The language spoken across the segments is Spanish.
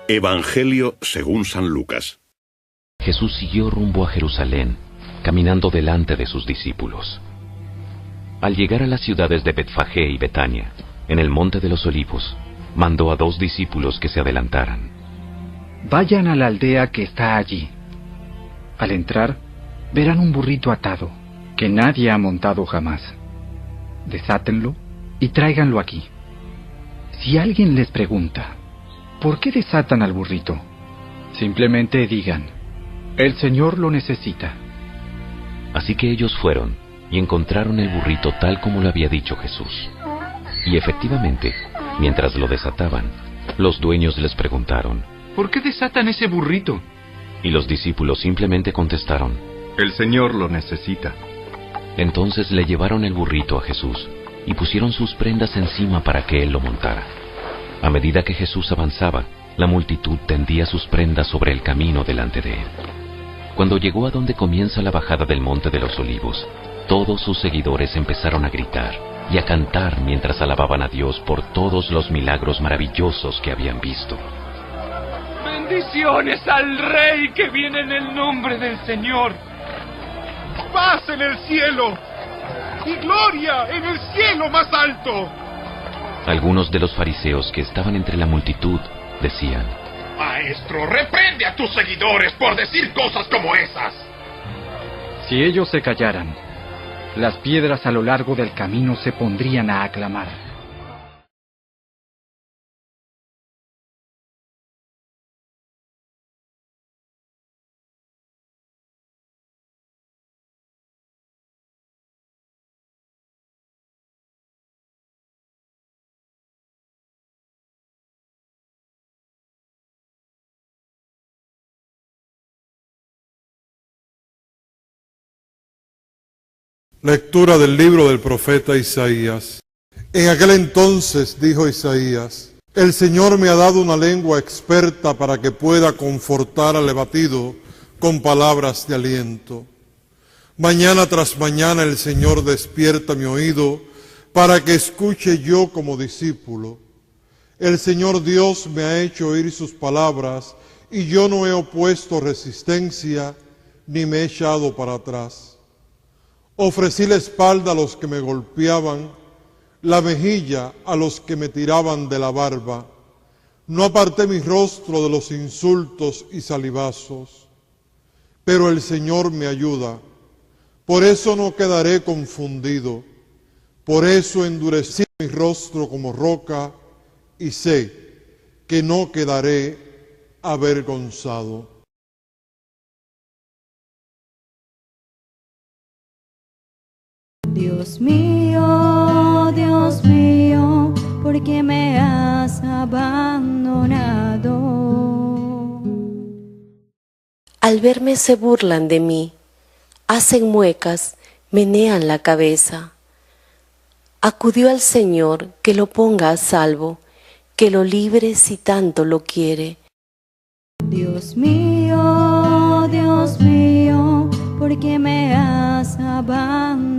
Evangelio según San Lucas. Jesús siguió rumbo a Jerusalén, caminando delante de sus discípulos. Al llegar a las ciudades de Betfagé y Betania, en el monte de los Olivos, mandó a 2 discípulos que se adelantaran. Vayan a la aldea que está allí. Al entrar, verán un burrito atado, que nadie ha montado jamás. Desátenlo y tráiganlo aquí. Si alguien les pregunta, ¿por qué desatan al burrito? Simplemente digan, el Señor lo necesita. Así que ellos fueron y encontraron el burrito tal como lo había dicho Jesús. Y efectivamente, mientras lo desataban, los dueños les preguntaron, ¿por qué desatan ese burrito? Y los discípulos simplemente contestaron, el Señor lo necesita. Entonces le llevaron el burrito a Jesús y pusieron sus prendas encima para que él lo montara. A medida que Jesús avanzaba, la multitud tendía sus prendas sobre el camino delante de él. Cuando llegó a donde comienza la bajada del Monte de los Olivos, todos sus seguidores empezaron a gritar y a cantar mientras alababan a Dios por todos los milagros maravillosos que habían visto. ¡Bendiciones al Rey que viene en el nombre del Señor! ¡Paz en el cielo! ¡Y gloria en el cielo más alto! Algunos de los fariseos que estaban entre la multitud decían, Maestro, reprende a tus seguidores por decir cosas como esas. Si ellos se callaran, las piedras a lo largo del camino se pondrían a aclamar. Lectura del libro del profeta Isaías. En aquel entonces dijo Isaías, el Señor me ha dado una lengua experta para que pueda confortar al abatido con palabras de aliento. Mañana tras mañana el Señor despierta mi oído para que escuche yo como discípulo. El Señor Dios me ha hecho oír sus palabras y yo no he opuesto resistencia ni me he echado para atrás. Ofrecí la espalda a los que me golpeaban, la mejilla a los que me tiraban de la barba. No aparté mi rostro de los insultos y salivazos. Pero el Señor me ayuda. Por eso no quedaré confundido. Por eso endurecí mi rostro como roca y sé que no quedaré avergonzado. Dios mío, ¿por qué me has abandonado? Al verme se burlan de mí, hacen muecas, menean la cabeza. Acudió al Señor que lo ponga a salvo, que lo libre si tanto lo quiere. Dios mío, ¿por qué me has abandonado?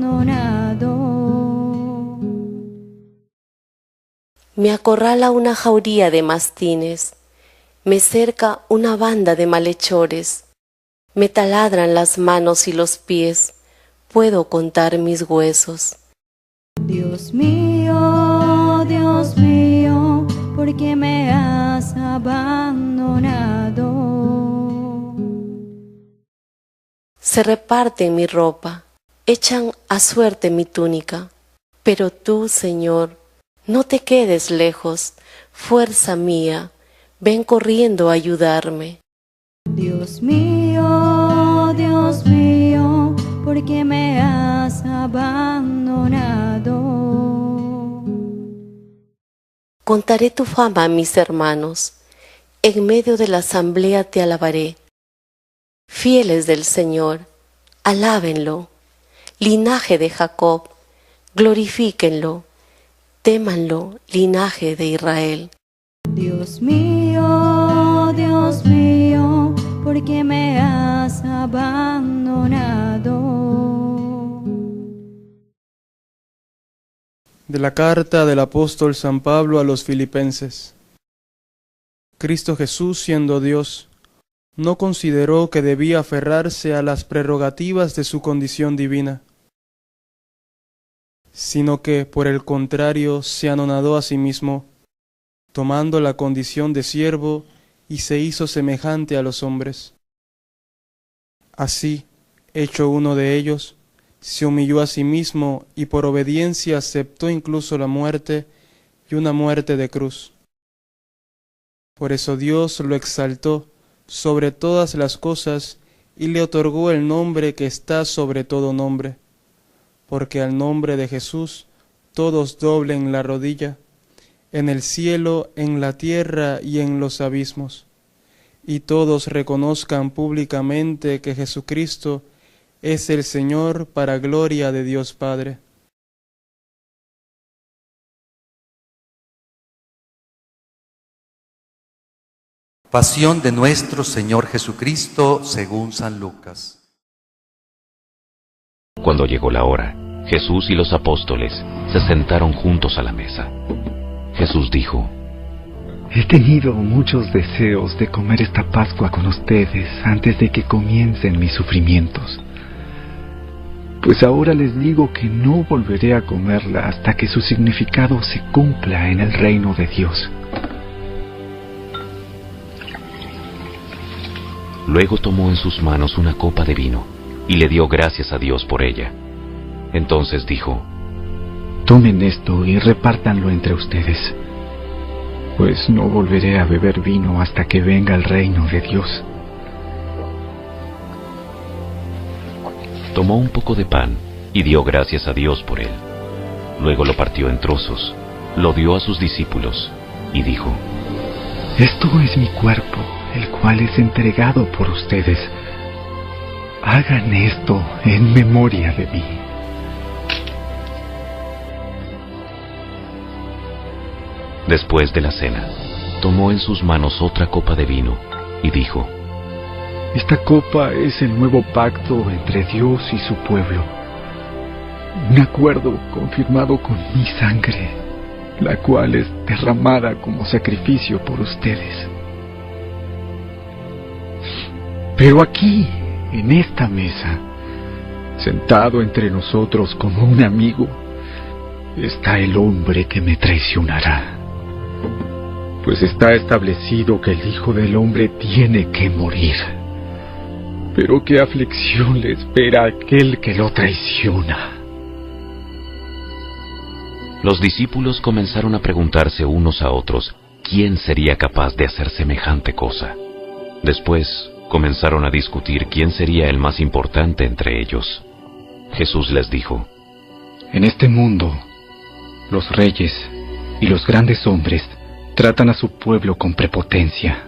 Me acorrala una jauría de mastines, me cerca una banda de malhechores, me taladran las manos y los pies, puedo contar mis huesos. Dios mío, ¿por qué me has abandonado? Se reparten mi ropa, echan a suerte mi túnica, pero tú, Señor, no te quedes lejos, fuerza mía, ven corriendo a ayudarme. Dios mío, ¿por qué me has abandonado? Contaré tu fama a mis hermanos, en medio de la asamblea te alabaré. Fieles del Señor, alábenlo, linaje de Jacob, glorifíquenlo, témanlo, linaje de Israel. Dios mío, ¿por qué me has abandonado? De la carta del apóstol San Pablo a los Filipenses. Cristo Jesús, siendo Dios, no consideró que debía aferrarse a las prerrogativas de su condición divina, sino que, por el contrario, se anonadó a sí mismo, tomando la condición de siervo, y se hizo semejante a los hombres. Así, hecho uno de ellos, se humilló a sí mismo y por obediencia aceptó incluso la muerte, y una muerte de cruz. Por eso Dios lo exaltó sobre todas las cosas y le otorgó el nombre que está sobre todo nombre, porque al nombre de Jesús todos doblen la rodilla, en el cielo, en la tierra y en los abismos, y todos reconozcan públicamente que Jesucristo es el Señor, para gloria de Dios Padre. Pasión de nuestro Señor Jesucristo según San Lucas. Cuando llegó la hora, Jesús y los apóstoles se sentaron juntos a la mesa. Jesús dijo: He tenido muchos deseos de comer esta Pascua con ustedes antes de que comiencen mis sufrimientos. Pues ahora les digo que no volveré a comerla hasta que su significado se cumpla en el reino de Dios. Luego tomó en sus manos una copa de vino y le dio gracias a Dios por ella. Entonces dijo: Tomen esto y repártanlo entre ustedes, pues no volveré a beber vino hasta que venga el reino de Dios. Tomó un poco de pan y dio gracias a Dios por él. Luego lo partió en trozos, lo dio a sus discípulos y dijo: Esto es mi cuerpo, el cual es entregado por ustedes. Hagan esto en memoria de mí. Después de la cena, tomó en sus manos otra copa de vino y dijo: Esta copa es el nuevo pacto entre Dios y su pueblo, un acuerdo confirmado con mi sangre, la cual es derramada como sacrificio por ustedes. Pero aquí, en esta mesa, sentado entre nosotros como un amigo, está el hombre que me traicionará. Pues está establecido que el Hijo del Hombre tiene que morir. Pero qué aflicción le espera a aquel que lo traiciona. Los discípulos comenzaron a preguntarse unos a otros quién sería capaz de hacer semejante cosa. Después comenzaron a discutir quién sería el más importante entre ellos. Jesús les dijo: En este mundo, los reyes y los grandes hombres tratan a su pueblo con prepotencia.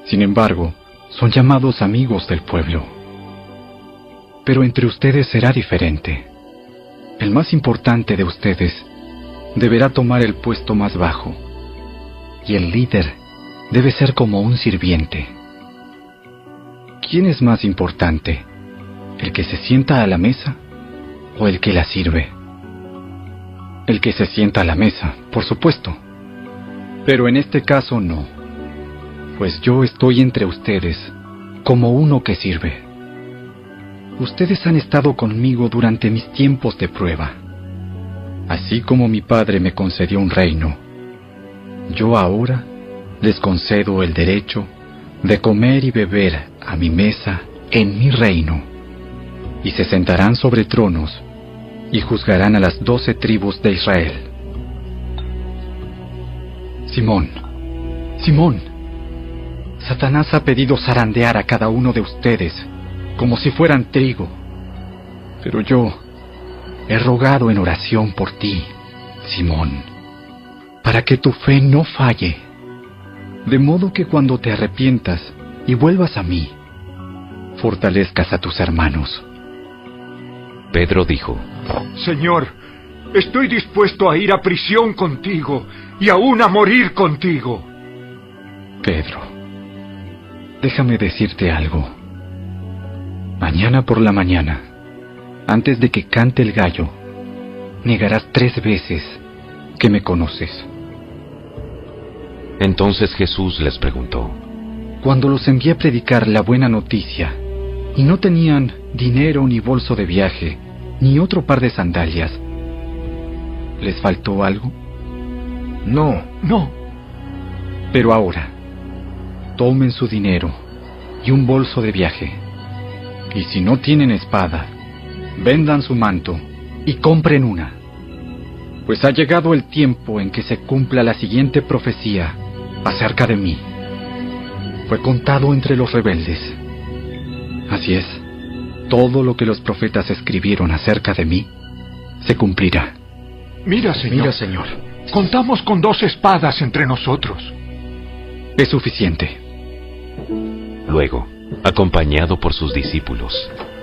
Sin embargo, son llamados amigos del pueblo. Pero entre ustedes será diferente. El más importante de ustedes deberá tomar el puesto más bajo, y el líder debe ser como un sirviente. ¿Quién es más importante? ¿El que se sienta a la mesa o el que la sirve? El que se sienta a la mesa, por supuesto. Pero en este caso no, pues yo estoy entre ustedes como uno que sirve. Ustedes han estado conmigo durante mis tiempos de prueba. Así como mi Padre me concedió un reino, yo ahora les concedo el derecho de comer y beber a mi mesa en mi reino, y se sentarán sobre tronos y juzgarán a las 12 tribus de Israel. Simón, Simón, Satanás ha pedido zarandear a cada uno de ustedes como si fueran trigo, pero yo he rogado en oración por ti, Simón, para que tu fe no falle, de modo que cuando te arrepientas y vuelvas a mí, fortalezcas a tus hermanos. Pedro dijo: Señor, estoy dispuesto a ir a prisión contigo y aún a morir contigo. Pedro, déjame decirte algo. Mañana por la mañana, antes de que cante el gallo, negarás 3 veces que me conoces. Entonces Jesús les preguntó: Cuando los envié a predicar la buena noticia, y no tenían dinero ni bolso de viaje, ni otro par de sandalias, ¿les faltó algo? No. Pero ahora, tomen su dinero y un bolso de viaje, y si no tienen espada, vendan su manto y compren una, pues ha llegado el tiempo en que se cumpla la siguiente profecía acerca de mí. Fue contado entre los rebeldes. Así es, todo lo que los profetas escribieron acerca de mí se cumplirá. Mira, Señor. Contamos con 2 espadas entre nosotros. Es suficiente. Luego, acompañado por sus discípulos,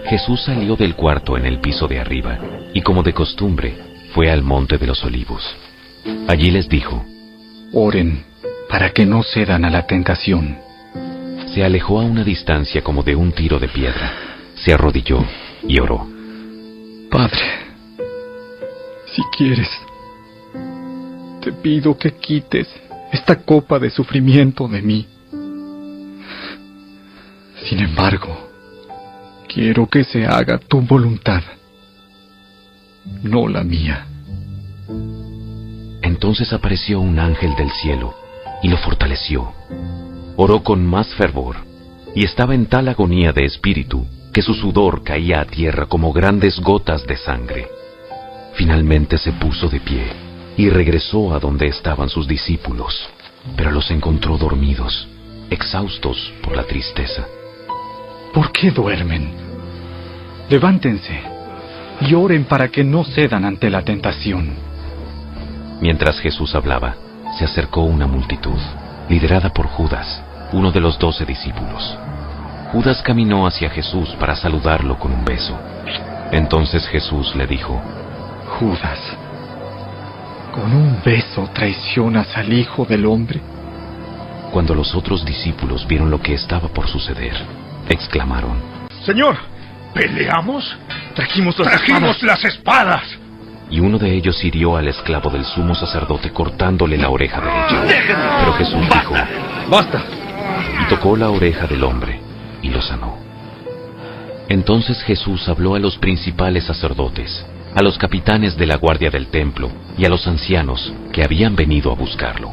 Jesús salió del cuarto en el piso de arriba, y como de costumbre, fue al monte de los Olivos. Allí les dijo: Oren para que no cedan a la tentación. Se alejó a una distancia como de un tiro de piedra, se arrodilló y oró: Padre, si quieres, te pido que quites esta copa de sufrimiento de mí. Sin embargo, quiero que se haga tu voluntad, no la mía. Entonces apareció un ángel del cielo y lo fortaleció. Oró con más fervor y estaba en tal agonía de espíritu que su sudor caía a tierra como grandes gotas de sangre. Finalmente se puso de pie y regresó a donde estaban sus discípulos, pero los encontró dormidos, exhaustos por la tristeza. ¿Por qué duermen? Levántense y oren para que no cedan ante la tentación. Mientras Jesús hablaba, se acercó una multitud, liderada por Judas, uno de los 12 discípulos. Judas caminó hacia Jesús para saludarlo con un beso. Entonces Jesús le dijo: Judas, ¿con un beso traicionas al Hijo del Hombre? Cuando los otros discípulos vieron lo que estaba por suceder, exclamaron: Señor, ¿peleamos? Trajimos las espadas. Y uno de ellos hirió al esclavo del sumo sacerdote cortándole la oreja derecha. Pero Jesús dijo: ¡Basta! Y tocó la oreja del hombre y lo sanó. Entonces Jesús habló a los principales sacerdotes, a los capitanes de la guardia del templo y a los ancianos que habían venido a buscarlo.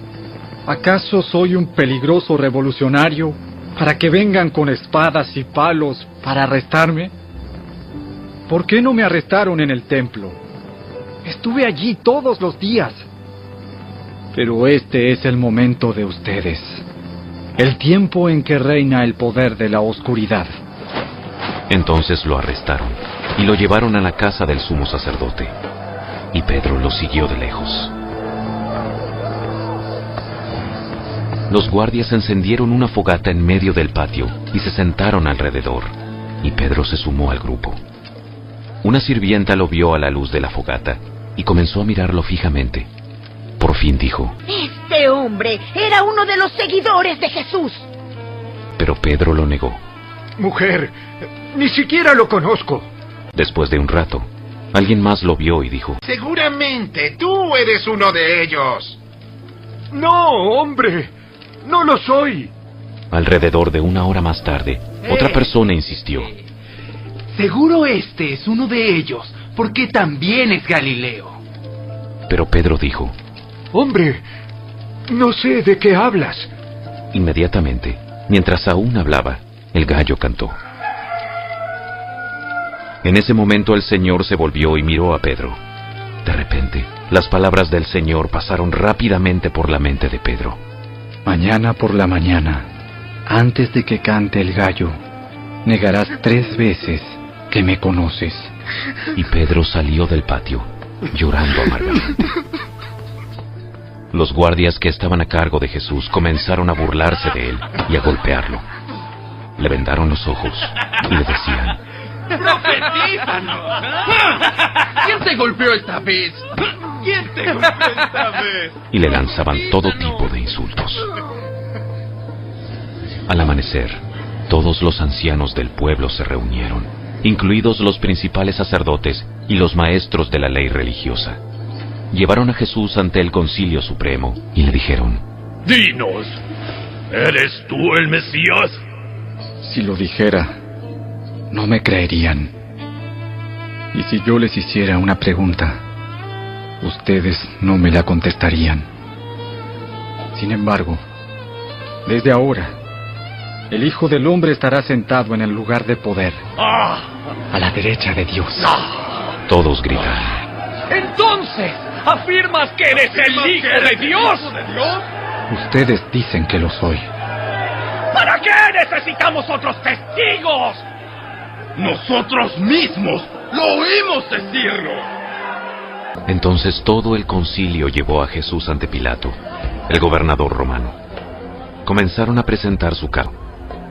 ¿Acaso soy un peligroso revolucionario para que vengan con espadas y palos para arrestarme? ¿Por qué no me arrestaron en el templo? Estuve allí todos los días. Pero este es el momento de ustedes, el tiempo en que reina el poder de la oscuridad. Entonces lo arrestaron y lo llevaron a la casa del sumo sacerdote, y Pedro lo siguió de lejos. Los guardias encendieron una fogata en medio del patio y se sentaron alrededor, y Pedro se sumó al grupo. Una sirvienta lo vio a la luz de la fogata y comenzó a mirarlo fijamente. Por fin dijo: Este hombre era uno de los seguidores de Jesús. Pero Pedro lo negó. Mujer, ni siquiera lo conozco. Después de un rato, alguien más lo vio y dijo: Seguramente tú eres uno de ellos. No, hombre, no lo soy. Alrededor de una hora más tarde, otra persona insistió: Seguro este es uno de ellos, porque también es Galileo. Pero Pedro dijo: Hombre, no sé de qué hablas. Inmediatamente, mientras aún hablaba, el gallo cantó. En ese momento el Señor se volvió y miró a Pedro. De repente, las palabras del Señor pasaron rápidamente por la mente de Pedro. Mañana por la mañana, antes de que cante el gallo, negarás 3 veces que me conoces. Y Pedro salió del patio, llorando amargamente. Los guardias que estaban a cargo de Jesús comenzaron a burlarse de él y a golpearlo. Le vendaron los ojos y le decían: ¡Profetízanos! ¿Quién te golpeó esta vez? ¿Quién te golpeó esta vez? Y le lanzaban todo tipo de insultos. Al amanecer, todos los ancianos del pueblo se reunieron, incluidos los principales sacerdotes y los maestros de la ley religiosa. Llevaron a Jesús ante el Concilio Supremo y le dijeron: Dinos, ¿eres tú el Mesías? Si lo dijera, no me creerían. Y si yo les hiciera una pregunta, ustedes no me la contestarían. Sin embargo, desde ahora, el Hijo del Hombre estará sentado en el lugar de poder, a la derecha de Dios. Todos gritaron. Entonces, ¿afirmas que eres el Hijo de Dios? Ustedes dicen que lo soy. ¿Para qué necesitamos otros testigos? Nosotros mismos lo oímos decirlo. Entonces todo el concilio llevó a Jesús ante Pilato, el gobernador romano. Comenzaron a presentar su caso.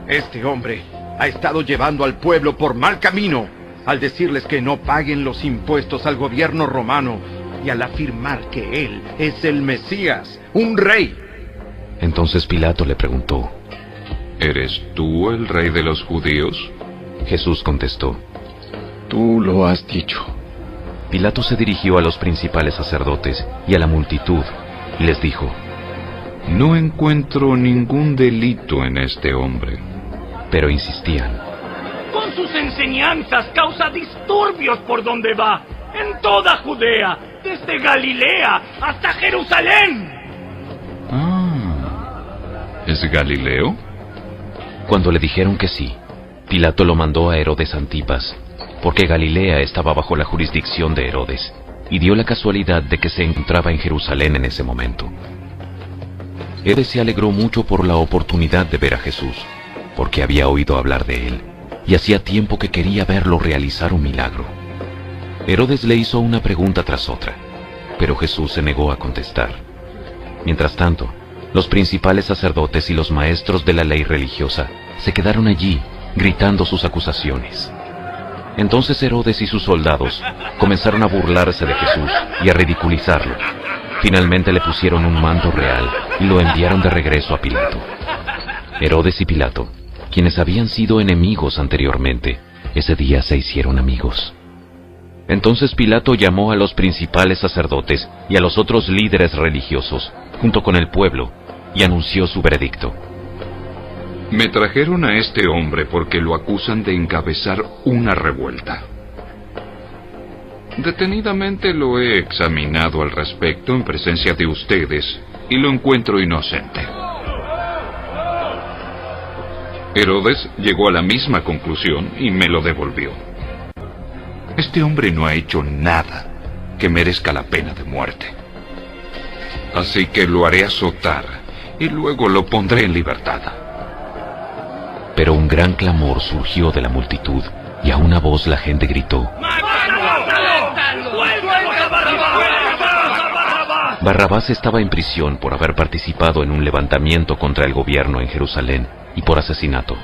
Este hombre ha estado llevando al pueblo por mal camino al decirles que no paguen los impuestos al gobierno romano y al afirmar que él es el Mesías, un rey. Entonces Pilato le preguntó: ¿Eres tú el rey de los judíos? Jesús contestó: Tú lo has dicho. Pilato se dirigió a los principales sacerdotes y a la multitud y les dijo: No encuentro ningún delito en este hombre. Pero insistían: Con sus enseñanzas causa disturbios por donde va, en toda Judea, desde Galilea hasta Jerusalén. ¿Es Galileo? Cuando le dijeron que sí, Pilato lo mandó a Herodes Antipas, porque Galilea estaba bajo la jurisdicción de Herodes, y dio la casualidad de que se encontraba en Jerusalén en ese momento. Herodes se alegró mucho por la oportunidad de ver a Jesús, porque había oído hablar de él, y hacía tiempo que quería verlo realizar un milagro. Herodes le hizo una pregunta tras otra, pero Jesús se negó a contestar. Mientras tanto, los principales sacerdotes y los maestros de la ley religiosa se quedaron allí, gritando sus acusaciones. Entonces Herodes y sus soldados comenzaron a burlarse de Jesús y a ridiculizarlo. Finalmente le pusieron un manto real y lo enviaron de regreso a Pilato. Herodes y Pilato, quienes habían sido enemigos anteriormente, ese día se hicieron amigos. Entonces Pilato llamó a los principales sacerdotes y a los otros líderes religiosos, junto con el pueblo, y anunció su veredicto. Me trajeron a este hombre porque lo acusan de encabezar una revuelta. Detenidamente lo he examinado al respecto en presencia de ustedes y lo encuentro inocente. Herodes llegó a la misma conclusión y me lo devolvió. Este hombre no ha hecho nada que merezca la pena de muerte. Así que lo haré azotar y luego lo pondré en libertad. Pero un gran clamor surgió de la multitud, y a una voz la gente gritó: Barrabás estaba en prisión por haber participado en un levantamiento contra el gobierno en Jerusalén y por asesinato.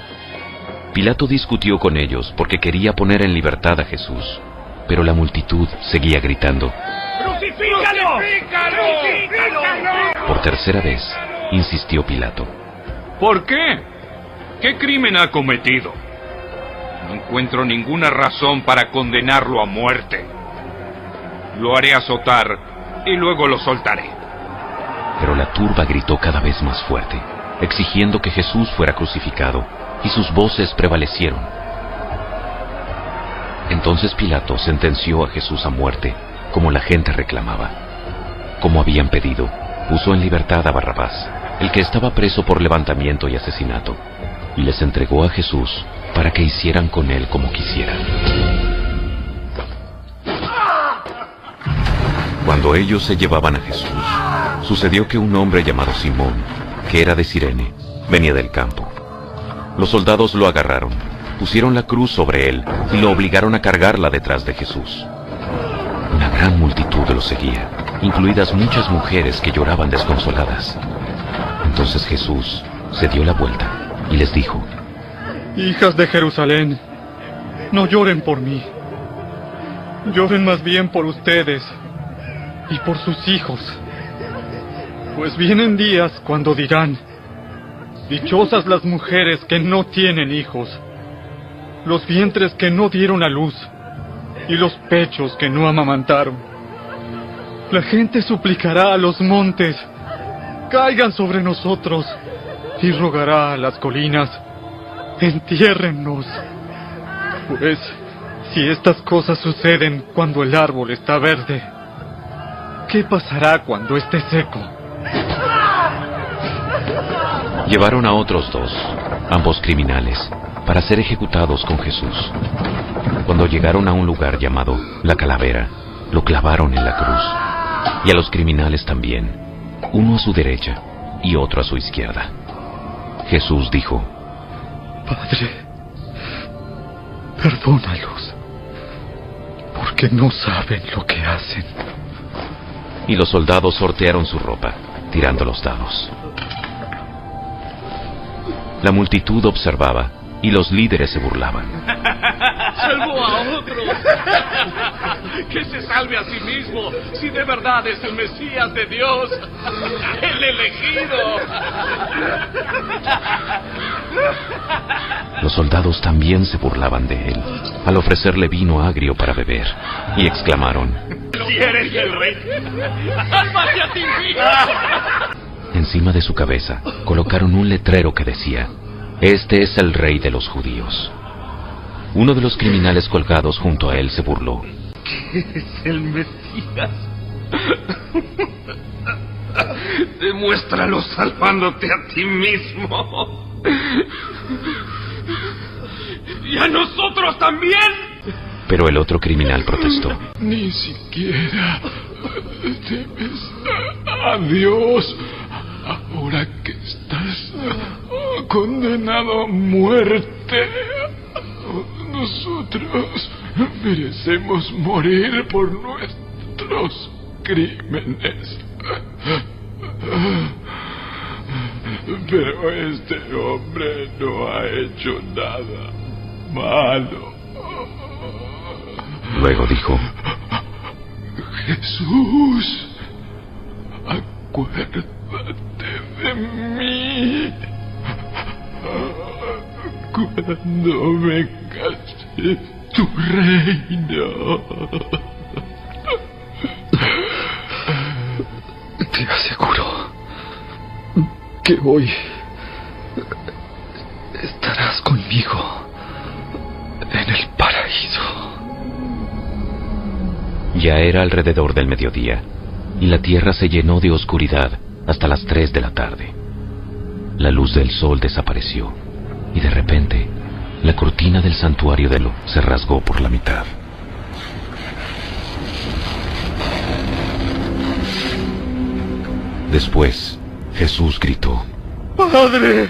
Pilato discutió con ellos porque quería poner en libertad a Jesús, pero la multitud seguía gritando: ¡Crucifícalo! Por tercera vez, insistió Pilato: ¿Por qué? ¿Qué crimen ha cometido? No encuentro ninguna razón para condenarlo a muerte. Lo haré azotar y luego lo soltaré. Pero la turba gritó cada vez más fuerte, exigiendo que Jesús fuera crucificado, y sus voces prevalecieron. Entonces Pilato sentenció a Jesús a muerte, como la gente reclamaba. Como habían pedido, puso en libertad a Barrabás, el que estaba preso por levantamiento y asesinato, y les entregó a Jesús para que hicieran con él como quisieran. Cuando ellos se llevaban a Jesús, sucedió que un hombre llamado Simón, que era de Cirene, venía del campo. Los soldados lo agarraron, pusieron la cruz sobre él y lo obligaron a cargarla detrás de Jesús. Una gran multitud lo seguía, incluidas muchas mujeres que lloraban desconsoladas. Entonces Jesús se dio la vuelta y les dijo: Hijas de Jerusalén, no lloren por mí. Lloren más bien por ustedes y por sus hijos. Pues vienen días cuando dirán: dichosas las mujeres que no tienen hijos, los vientres que no dieron a luz y los pechos que no amamantaron. La gente suplicará a los montes: caigan sobre nosotros, y rogará a las colinas, entiérrennos. Pues, si estas cosas suceden cuando el árbol está verde, ¿qué pasará cuando esté seco? Llevaron a otros dos, ambos criminales, para ser ejecutados con Jesús. Cuando llegaron a un lugar llamado La Calavera, lo clavaron en la cruz, y a los criminales también, uno a su derecha y otro a su izquierda. Jesús dijo: Padre, perdónalos, porque no saben lo que hacen. Y los soldados sortearon su ropa, tirando los dados. La multitud observaba, y los líderes se burlaban. ¡Salvó a otro! ¡Que se salve a sí mismo, si de verdad es el Mesías de Dios! ¡El elegido! Los soldados también se burlaban de él, al ofrecerle vino agrio para beber, y exclamaron: ¡Si eres el rey! ¡Sálvate a ti mismo! Encima de su cabeza colocaron un letrero que decía: Este es el rey de los judíos. Uno de los criminales colgados junto a él se burló. ¿Qué es el Mesías? Demuéstralo salvándote a ti mismo. ¡Y a nosotros también! Pero el otro criminal protestó. Ni siquiera temes a Dios, ahora que estás condenado a muerte. Nosotros merecemos morir por nuestros crímenes. Pero este hombre no ha hecho nada malo. Luego dijo: Jesús, acuérdate de mí cuando vengas en tu reino. Te aseguro que hoy estarás conmigo en el paraíso. Ya era alrededor del mediodía, y la tierra se llenó de oscuridad hasta las 3 de la tarde. La luz del sol desapareció, y de repente, la cortina del santuario de lo se rasgó por la mitad. Después, Jesús gritó: Padre,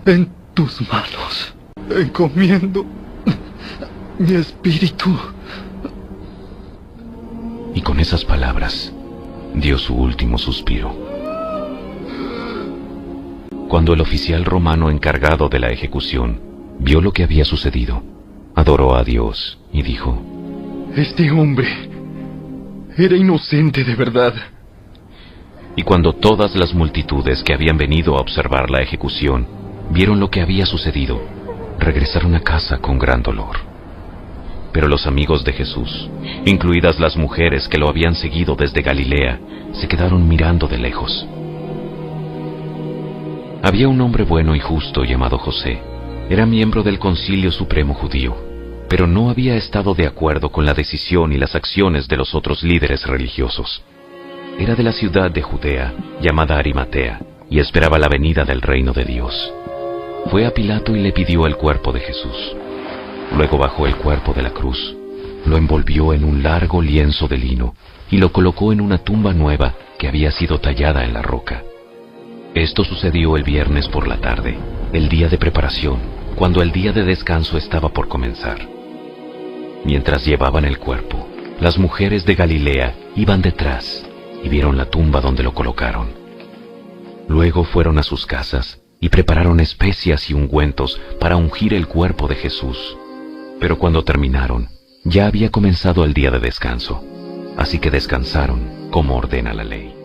en tus manos encomiendo mi espíritu. Y con esas palabras, dio su último suspiro. Cuando el oficial romano encargado de la ejecución vio lo que había sucedido, adoró a Dios y dijo: Este hombre era inocente de verdad. Y cuando todas las multitudes que habían venido a observar la ejecución vieron lo que había sucedido, regresaron a casa con gran dolor. Pero los amigos de Jesús, incluidas las mujeres que lo habían seguido desde Galilea, se quedaron mirando de lejos. Había un hombre bueno y justo llamado José. Era miembro del Concilio Supremo Judío, pero no había estado de acuerdo con la decisión y las acciones de los otros líderes religiosos. Era de la ciudad de Judea, llamada Arimatea, y esperaba la venida del reino de Dios. Fue a Pilato y le pidió el cuerpo de Jesús. Luego bajó el cuerpo de la cruz, lo envolvió en un largo lienzo de lino y lo colocó en una tumba nueva que había sido tallada en la roca. Esto sucedió el viernes por la tarde, el día de preparación, cuando el día de descanso estaba por comenzar. Mientras llevaban el cuerpo, las mujeres de Galilea iban detrás y vieron la tumba donde lo colocaron. Luego fueron a sus casas y prepararon especias y ungüentos para ungir el cuerpo de Jesús. Pero cuando terminaron, ya había comenzado el día de descanso, así que descansaron como ordena la ley.